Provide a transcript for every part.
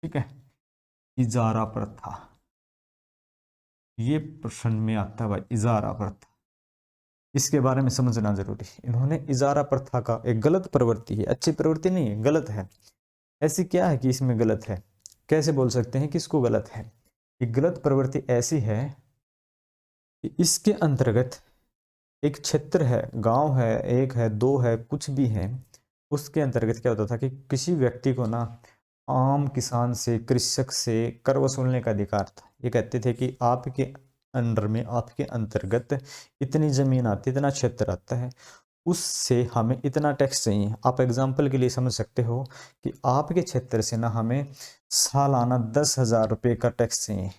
ठीक है। इजारा प्रथा, ये प्रश्न में आता है भाई, इजारा प्रथा, इसके बारे में समझना जरूरी है। इन्होंने इजारा प्रथा का, एक गलत प्रवृत्ति है, अच्छी प्रवृत्ति नहीं है, गलत है। ऐसी क्या है कि इसमें गलत है, कैसे बोल सकते हैं कि इसको गलत है? ये गलत प्रवृत्ति ऐसी है कि इसके अंतर्गत एक क्षेत्र है, गांव है, एक है, दो है, कुछ भी है, उसके अंतर्गत क्या होता था कि किसी व्यक्ति को ना आम किसान से, कृषक से कर वसूलने का अधिकार था। ये कहते थे कि आपके अंडर में, आपके अंतर्गत इतनी जमीन आती, इतना क्षेत्र आता है, उससे हमें इतना टैक्स चाहिए। आप एग्जाम्पल के लिए समझ सकते हो कि आपके क्षेत्र से ना हमें सालाना 10,000 रुपये का टैक्स चाहिए।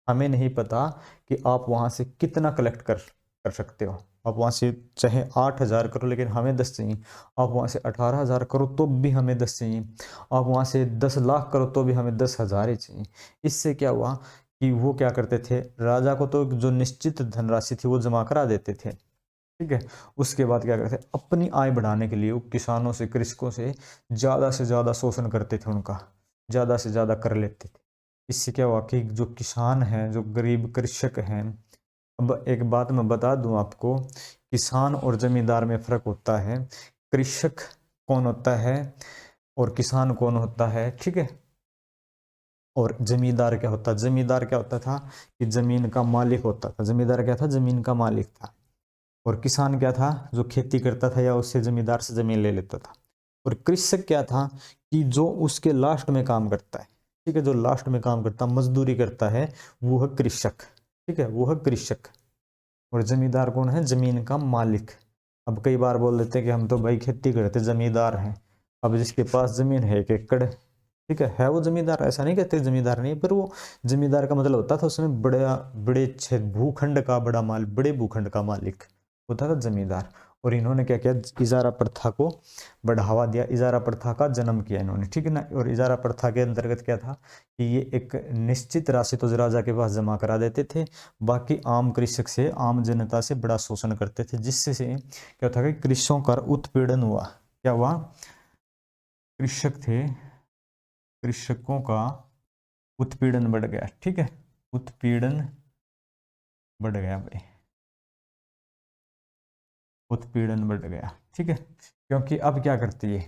हमें नहीं पता कि आप वहाँ से कितना कलेक्ट कर सकते हो। आप वहाँ से चाहे 8,000 करो, लेकिन हमें 10 चाहिए। आप वहाँ से 18,000 करो तो भी हमें 10 चाहिए। आप वहाँ से 10 लाख करो तो भी हमें 10,000 ही चाहिए। इससे क्या हुआ कि वो क्या करते थे, राजा को तो जो निश्चित धनराशि थी वो जमा करा देते थे, ठीक है। उसके बाद क्या करते थे, अपनी आय बढ़ाने के लिए वो किसानों से, कृषकों से ज़्यादा शोषण करते थे, उनका ज़्यादा से ज़्यादा कर लेते थे। इससे क्या हुआ कि जो किसान हैं, जो गरीब कृषक हैं, अब एक बात मैं बता दूं आपको, किसान और जमींदार में फर्क होता है। कृषक कौन होता है और किसान कौन होता है, ठीक है। और जमींदार क्या होता है, जमींदार क्या होता था कि जमीन का मालिक होता था। जमींदार क्या था, जमीन का मालिक था। और किसान क्या था, जो खेती करता था या उससे जमींदार से जमीन ले लेता था। और कृषक क्या था कि जो उसके लास्ट में काम करता है, ठीक है, जो लास्ट में काम करता है, मजदूरी करता है, वो है कृषक, ठीक है, वो है कृषक। और जमींदार कौन है, जमीन का मालिक। अब कई बार बोल देते हैं कि हम तो भाई खेती करते, जमींदार हैं। अब जिसके पास जमीन है 1 एकड़, ठीक है वो जमींदार, ऐसा नहीं कहते जमींदार नहीं, पर वो जमींदार का मतलब होता था उसमें बड़ा, बड़े भूखंड का बड़ा माल, बड़े भूखंड का मालिक होता था जमींदार। और इन्होंने क्या किया, इजारा प्रथा को बढ़ावा दिया, इजारा प्रथा का जन्म किया इन्होंने, ठीक है ना। और इजारा प्रथा के अंतर्गत क्या था कि ये एक निश्चित राशि तो राजा के पास जमा करा देते थे, बाकी आम कृषक से, आम जनता से बड़ा शोषण करते थे, जिससे से क्या था कि कृषकों का उत्पीड़न हुआ। क्या हुआ, कृषक थे, कृषकों का उत्पीड़न बढ़ गया, ठीक है, उत्पीड़न बढ़ गया भाई, उत्पीड़न बढ़ गया, ठीक है। क्योंकि अब क्या करती है,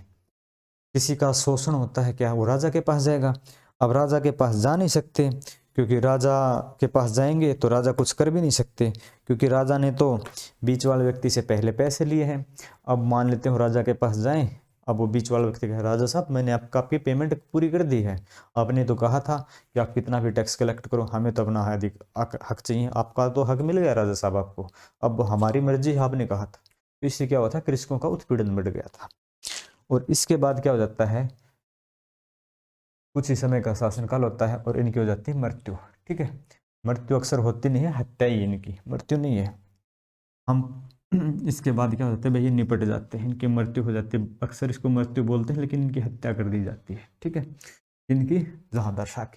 किसी का शोषण होता है, क्या वो राजा के पास जाएगा। अब राजा के पास जा नहीं सकते, क्योंकि राजा के पास जाएंगे तो राजा कुछ कर भी नहीं सकते, क्योंकि राजा ने तो बीच वाले व्यक्ति से पहले पैसे लिए हैं। अब मान लेते हो राजा के पास जाएं, अब वो बीच वाला व्यक्ति कहे, राजा साहब मैंने आपकी पेमेंट पूरी कर दी है, आपने तो कहा था कि आप कितना भी टैक्स कलेक्ट करो, हमें तो अपना हक चाहिए, आपका तो हक मिल गया राजा साहब आपको, अब हमारी मर्जी है, आपने कहा था। तो इससे क्या हुआ था, कृषकों का उत्पीड़न बढ़ गया था। और इसके बाद क्या हो जाता है, कुछ ही समय का शासनकाल होता है और इनकी हो जाती है मृत्यु, ठीक है। मृत्यु अक्सर होती नहीं है, हत्या ही इनकी, मृत्यु नहीं है। हम इसके बाद क्या होता है भाई, ये निपट जाते हैं, इनकी मृत्यु हो जाती है। अक्सर इसको मृत्यु बोलते हैं, लेकिन इनकी हत्या कर दी जाती है, ठीक है, इनकी जहां दर्शा की।